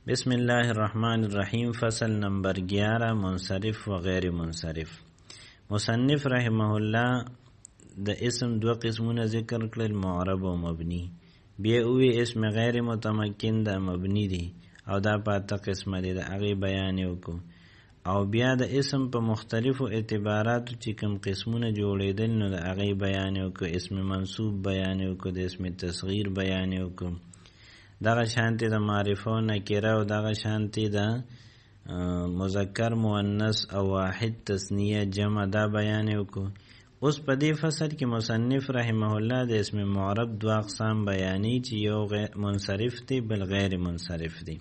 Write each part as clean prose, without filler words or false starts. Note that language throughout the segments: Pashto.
بسم الله الرحمن الرحیم. فصل نمبر 11 منصرف و غیر منصرف. مصنف رحمه الله د اسم دو قسمونه ذکر کړل، معرب او مبنی. بیا اوی اسم غیر متمکن د مبنی دی او دا پاته قسمه دی، د هغه بیان وکړو. او بیا د اسم په مختلفو اعتباراتو چې کوم قسمونه جوړیدل نو د هغه بیان وکړو. اسم منصوب بیان وکړو، د اسم تصغیر بیان وکړو، دغه شانتی د معرفه او نکره او دغه شانتی د مذکر مؤنث او واحد تثنیه جمع دا بیان وکړو. اوس په دې فصل کې مصنف رحمه الله د اسم معرب دو اقسام بیانی چې یو منصرف دی بل غیر منصرف دی.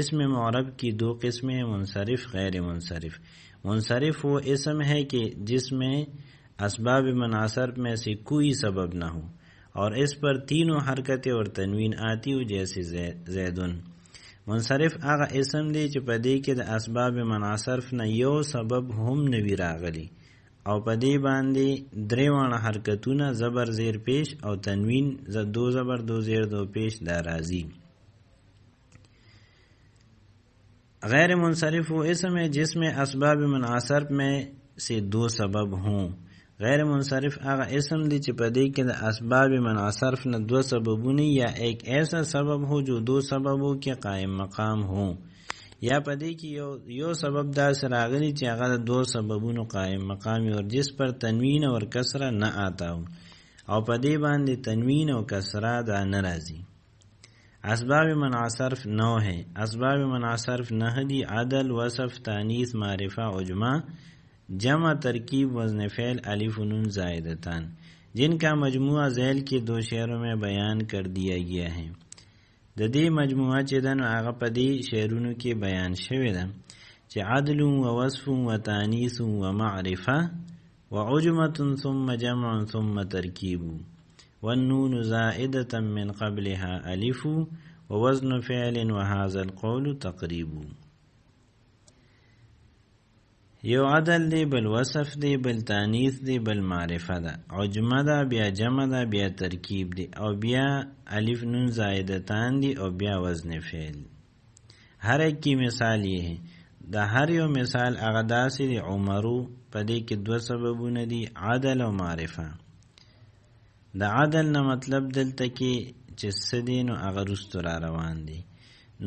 اسم معرب کی دو قسمیں، منصرف غیر منصرف. منصرف وہ اسم ہے کہ جس میں اسباب مناصر میں سے کوئی سبب نہ ہو اور اس پر تینوں حرکتیں اور تنوین آتی ہو، جیسے زیدن. منصرف هغه اسم دی چې په دې کې د اسباب مناصرف نه یو سبب هم نوی راغلی او په دې باندې درې وانه حرکتونه زبر زیر پیش او تنوین دو زبر دو زیر دو پیش دا راځي. غیر منصرف وہ اسم ہے جس میں اسباب مناصرف میں سے دو سبب ہوں. غیر منصرف هغه اسم دی چې په دې کې د اسباب مناصرف نه دو سببونه یا ایک ایسا سبب ہو جو دو سببوں کے قائم مقام ہو، یا په دې کې یو سبب داسې راغلی چې هغه د دو سببونو قائم مقامی اور جس پر تنوین اور کسره نه آتا ہو او په دې باندې تنوین او کسره دا نه راځي. اسباب مناصرف 9 ہے. اسباب مناصرف 9 دی: عدل، وصف، تانیث، معرفہ، عجمہ، جمع، ترکیب، وزن فعل، الف و نون زائدتان، جن کا مجموعہ ذیل کے دو شعروں میں بیان کر دیا گیا ہے. د دې مجموعه چې ده نو هغه په دې شعرونو کې بیان شوی ده چې عدل و وصف و تانیث و معرفه و عجمة ثم جمع ثم ترکیب والنون زائدة من قبلها الف ووزن فعل وهذا القول تقریب. یو عدل دی، بل وصف دی، بل تانیث دی، بل معرفه ده، عجمه ده، بیا جمع ده، بیا ترکیب دی، او بیا الف نون زائدتان دی، او بیا وزن فعل. هر ایک کی مثال یہ ہے. دا هر یو مثال هغه داسې دی. عمرو په دې کې دو سببونه دي، عدل او معرفه. د عدل نه مطلب دلته کې چې څه دی نو هغه رستو را روان دی.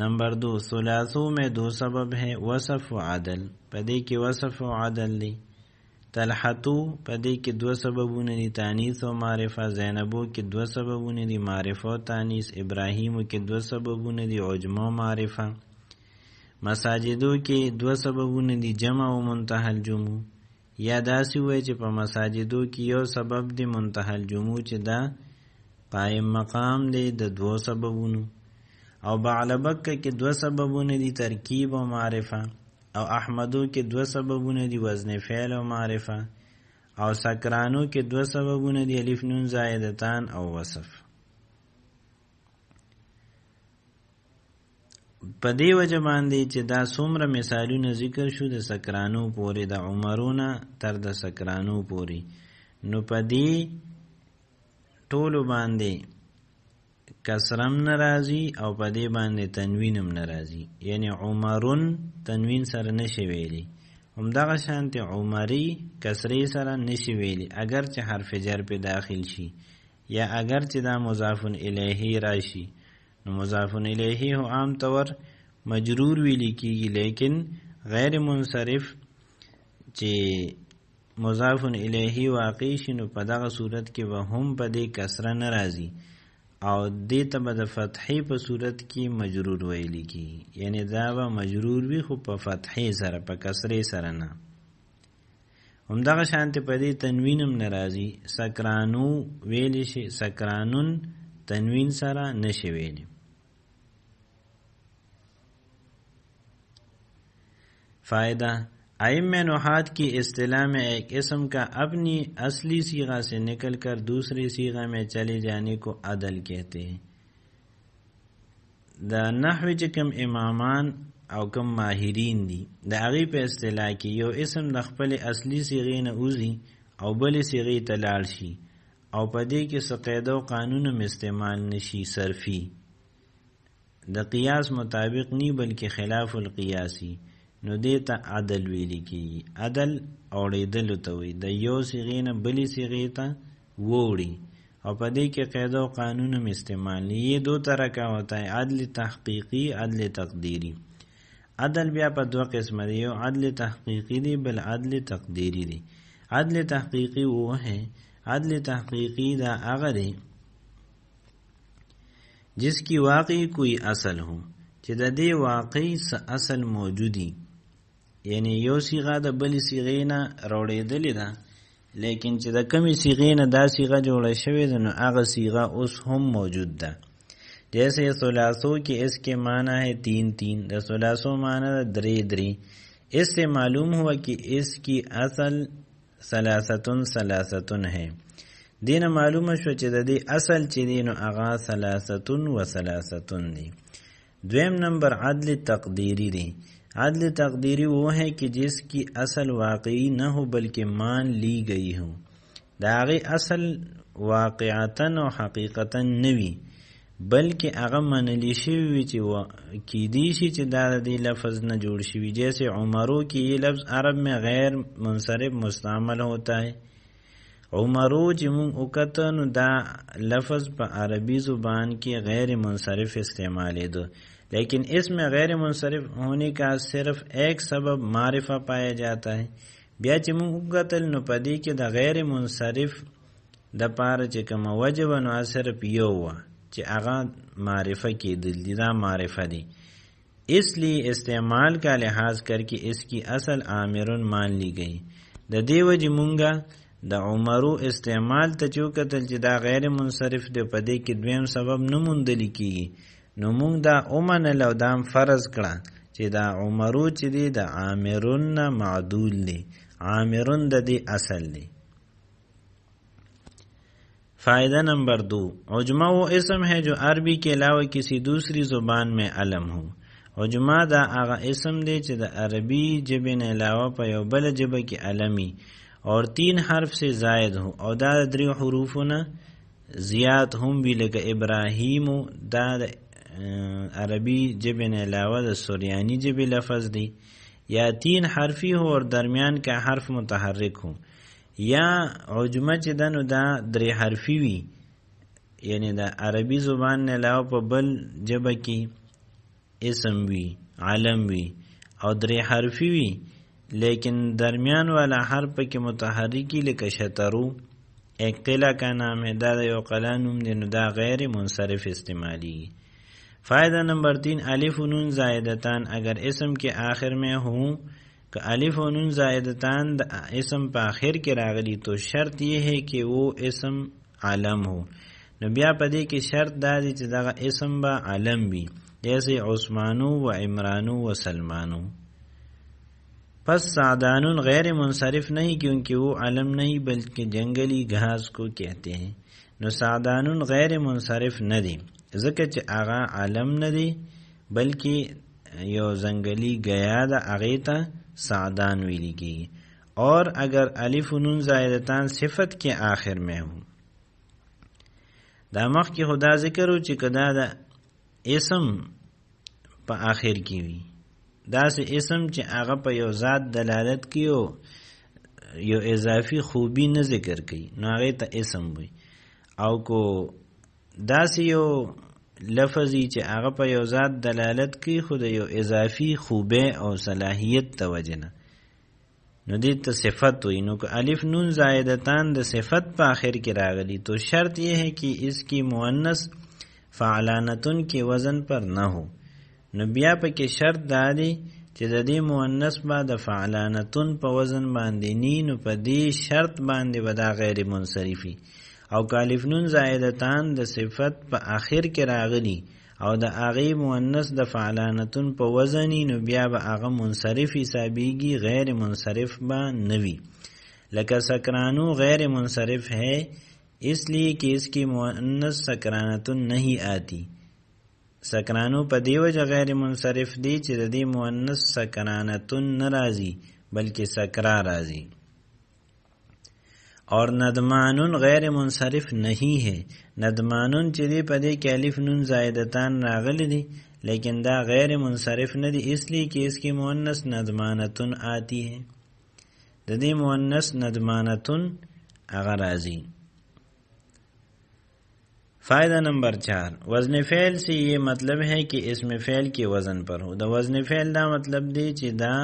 نمبر 2 ثلاثو میں دو سبب ہے، وصف و عدل. پدې کې وصف و عدل دی. طلحتو پدې کې دو سببونه دي، تانیث و معرفه. زینبو کې دو سببونه دي، معرفه و تانیث. ابراهیمو کې دو سببونه دي، عجمه و معرفه. مساجدو کې دو سببونه دي، جمع و منتهى الجموع. یا داسې وای چې په مساجدو کې یو سبب دی، منتهى الجموع، چې دا قائم مقام دی د دو سببونو. او بعلبکه کې دو سببونه دي، ترکیب او معرفه. او احمدو کې دو سببونه دي، وزن فعل او معرفه. او سکرانو کې دو سببونه دي، الف نون زائدتان او وصف. په دې وجه باندې چې دا څومره مثالونه ذکر شو د سکرانو پورې، د عمرونه تر د سکرانو پورې، نو په دې ټولو باندې کسرم ناراضی او په دې باندې تنوینم ناراضی. یعنی عمرون تنوین سره نشي ویلی، همدغه شانتی عمری کسری سره نشي ویلی اگر چې حرف جر په داخل شي یا اگر چې دا مضاف الیه راشي. نو مضاف الیه هو عام طور مجرور ویلی کیږي، لیکن غیر منصرف چې مضاف الیه واقع شي نو په دغه صورت کې به هم په دې کسره ناراضی او دې ته به د فتحې په صورت کې مجرور ویلی کی. یعنی دا به مجرور وي خو په فتحې سره، په کسرې سره نه. همدغه شانته په دې تنوینم ناراضي. سکرانو ویلی شي، سکرانون تنوین سره نشي ویلی. فائدہ: ائمہ نحات کی اصطلاح میں ایک اسم کا اپنی اصلی صیغہ سے نکل کر دوسری صیغہ میں چلے جانے کو عدل کہتے ہیں. دا نحو چې کم امامان او کم ماهرین دي د هغې په اصطلاح کې یو اسم د خپل اصلي صیغې نه وځي او بلې صیغې ته لاړ شي او په دې کې څه قاعده او قانون هم استعمال نشي صرفي. د قیاس مطابق نی بلکې خلاف القیاسی، نو دیتا عدل ویل کی. عدل اوړېدل ته وي، د یو صیغې نه بلې صیغې ته ووړي، او په دې کې قاعده او قانون هم استعمال نه. یہ دو طرح کا ہوتا ہے، عدل تحقیقی، عدل تقدیری. عدل بیا په دوه قسمه دی، یو عدل تحقیقی دی، بل عدل تقدیری دی. عدل تحقیقی وہ ہے، عدل تحقیقی دا هغه دی جس کی واقعی کوئی اصل ہو، چې د دې واقعي اصل موجودی، یعنی یو صیغه د بلې صیغې نه راوړېدلې ده، لیکن چې د کمی صیغې نه دا صیغه جوړه شوې ده، نو هغه صیغه اوس هم موجود ده. جیسے ثلاثوں کی اس کے معنی ہے 3 د ثلاثوں معنی ہے 3 اس سے معلوم ہوا کہ اس کی اصل ثلاثتن ہے. دین معلوم شو چې د دې اصل چې دی نو هغه ثلاثتن و ثلاثتن دی. دویم نمبر عدل تقدیری دی. عدل تقدیری وہ ہے کہ جس کی اصل واقعی نہ ہو بلکہ مان لی گئی ہو، دا هغه اصل واقعتاً و حقیقتاً نوی بلکہ هغه منلی شوی وي چې کیدی شي چې دا د لفظ نه جوړ شوی. جیسے عمرو کی یہ لفظ عرب میں غیر منصرف مستعمل ہوتا ہے. عمرو چې مونږ وکتو نو دا لفظ په عربی زبان کې غیر منصرف استعمالے دو، لیکن اس میں غیر منصرف ہونے کا صرف ایک سبب معرفہ پایا جاتا ہے. بیا چې مونږ وکتل نو پدې کې د غیر منصرف د پاره چې کوم وجب نو صرف یو و چې هغه معرفہ کې دا معرفہ دی. اس لیے استعمال کا لحاظ کر کے اس کی اصل عامرن مان لی گئی. د دې وجې مونږه د عمرو استعمال ته چوکتل چې دا غیر منصرف دی، په دې کې دویم سبب نه موندل کیږي، نو مونږ دا اومنل او دا فرض کړه چې دا عمرو چې دی د عامرن نه معدول دی، عامرن د دې اصل دی. فائدہ نمبر 2، عجمہ وہ اسم ہے جو عربی کے علاوہ کسی دوسری زبان میں علم ہو. عجمہ دا آغا اسم دے چې د عربی جبه نه علاوه په یو بل جبه کې علمی اور 3 حرف سے زائد ہو، او دا 3 حروفونه زیاد هم بھی لکه ابراہیم، دا عربی جبه نه علاوه د سوریانی جبه لفظ دی، یا 3 حرفی ہو اور درمیان کا حرف متحرک ہو، یا عجمه چې دنو دا 3 حرفی وی، یعنی دا عربی زبان نه علاوه په بل جبه کې اسم وی، علم وی او 3 حرفی وی، لیکن درمیان والا حرف کې متحرکی لکه شطرو، ایک قلعہ کا نام ہے، دا یو قلعہ نوم دی، نو دا غیر منصرف استعمالی. فائدہ نمبر 3، الف و نون زائدتان اگر اسم کے آخر میں ہوں، کہ الف و نون زائدتان اسم پا آخر کے راغلی تو شرط یہ ہے کہ وہ اسم علم ہو. نو بیا پدې کې شرط دا دی چې دغه اسم با علم بھی، جیسے عثمانو و عمرانو و سلمانو. پس سعدانون غیر منصرف نہیں کیونکہ وہ علم نہیں بلکہ جنگلی گھاس کو کہتے ہیں. نو سعدانون غیر منصرف نہ دی ځکه چې هغه علم نه دی بلکې یو زنگلی گیا دا هغې ته سعدان ویلی کیږي. اور اگر الف و نون زائدتان صفت کے آخر میں ہوں، دا مخ کی خدا ذکر ہو چې کدا دا اسم په آخر کې وي، دا سه اسم چې هغه په یو ذات دلالت کوي یو اضافی خوبی نه ذکر کوي، نو هغه ته اسم وي. او کو دا سه یو لفظی چې هغه په یو ذات دلالت کوي خو د یو اضافی خوبه او صلاحیت توجه نه، نو دې ته صفت وي. نو که الف نون زائدتان د صفت په آخر کې راغلی تو شرط یہ ہے کہ اس کی مؤنث فعلانتن کے وزن پر نہ ہو. نو بیا پکې شرط دا دی چې د دې مؤنث با د فعلانتن په وزن باندې نی، نو په دې شرط باندې ودا غیر منصرفی. او کالف نون زائدتان د صفت په آخر کې راغلی او د هغې مؤنث د فعلانتن په وزنی، نو بیا به هغه منصرف حسابیږي، غیر منصرف با نوی. لکه سکرانو غیر منصرف ہے اس لیے کہ اس کی مؤنث سکرانتن نہیں آتی. سکرانو په دی وجه غیر منصرف دی چې د دې مؤنث سکرانتن ناراضی بلکہ سکرا راضی. اور ندمانن غیر منصرف نہیں ہے. ندمانن چې دی په دې کې الف نون زائدتان راغلی دی، لیکن دا غیر منصرف نه دی اس لیے کہ اس کی مؤنث ندمانتن آتی ہے، دا دی مؤنث ندمانتن اگر راضی۔ فائدہ نمبر 4، وزن فعل سے یہ مطلب ہے کہ اسم فعل کے وزن پر ہو۔ دا وزن فعل دا مطلب دی چې دا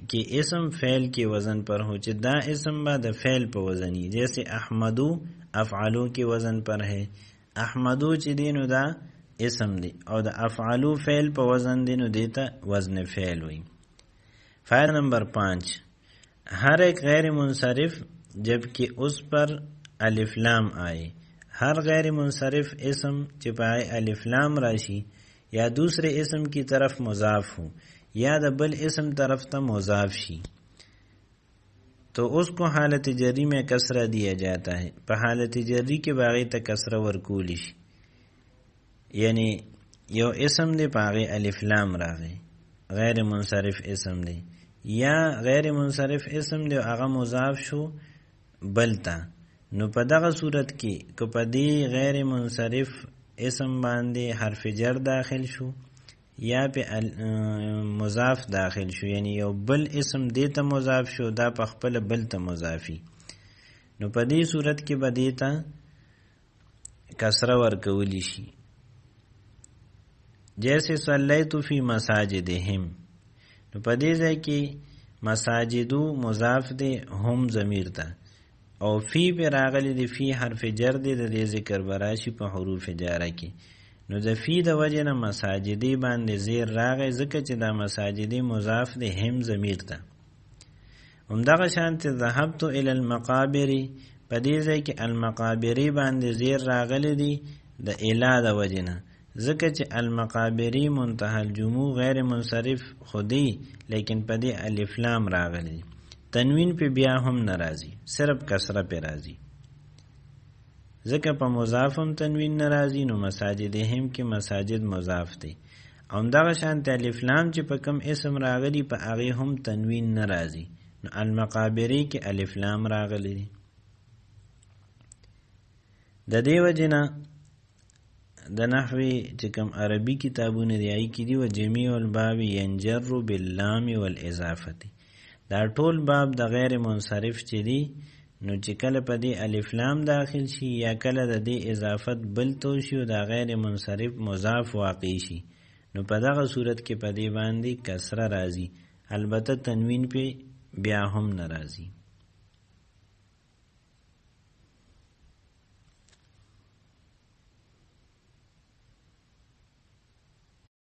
کہ اسم فعل کے وزن پر ہو، چې دا اسم با دا فعل پر وزنی، جیسے احمدو افعلو کے وزن پر ہے، احمدو چې دینو دا اسم دی اور دا افعلو فعل پر وزن دینو دیتا وزن فعل ہوئی۔ فائدہ نمبر 5، ہر ایک غیر منصرف جبکہ اس پر الف لام آئے، ہر غیر منصرف اسم چپائے الف لام راشی یا دوسرے اسم کی طرف مضاف ہو یا دا بل اسم طرف تا مضاف شی تو اس کو حالت جری میں کسرہ دیا جاتا ہے، پا حالت جری کے باغی تا کسرہ ورکولی شی، یعنی یو اسم دے پاغی الف لام راغی غیر منصرف اسم دے، یا غیر منصرف اسم دے آغا مضاف شو بلتا، نو پا دغا صورت کی کو پا دی غیر منصرف اسم باندے حرف جر داخل شو یا پہ مضاف داخل شو، یعنی یو بل اسم دیتا مضاف شو دا پا خپل بلتا مضافی، نو پا دی صورت کی با دیتا کسرہ ورکولی شی، جیسے صلیتو فی مساجدہم، نو پا دی زی کی مساجدو مضاف دے ہم ضمیر تا او فی پہ راغلی دی فی حرف جر دے دے ذکر براشی پا حروف جارہ کی، نو دا فی دا وجہ نا مساجدی باندے زیر راغی ذکر چی دا مساجدی مضاف دے ہم ضمیر تا۔ امداغ شانت ذهبتو الی المقابری پا دیزے کہ المقابری باندے زیر راغلی دی دا الا دا وجہ نا ذکر چی المقابری منتحى الجموع غیر منصرف خودی لیکن پا دی الف لام راغلی دی، تنوین پہ بیا ہم نرازی صرف کسرہ پہ رازی، ذکر پا مضافم تنوین نرازی نو مساجد ہم کی مساجد مضاف دی، اونداغ شانت الف لام چی پا کم اسم راغلی پا آغی ہم تنوین نرازی، نو المقابری کی الف لام راغلی دی۔ دا دیو جنا دا نحوی چکم عربی کتابون دیائی کی دی و جمیع الباب ینجر باللام والاضافتی، دا ټول باب د غیر منصرف چی دی نو چې کله په دی الف لام داخل شي یا کله د دی اضافت بل تو شي او دا غیر منصرف مضاف واقع شي نو په دغه صورت کې په دی باندې کسره راځي، البته تنوین په بیا هم ناراضي۔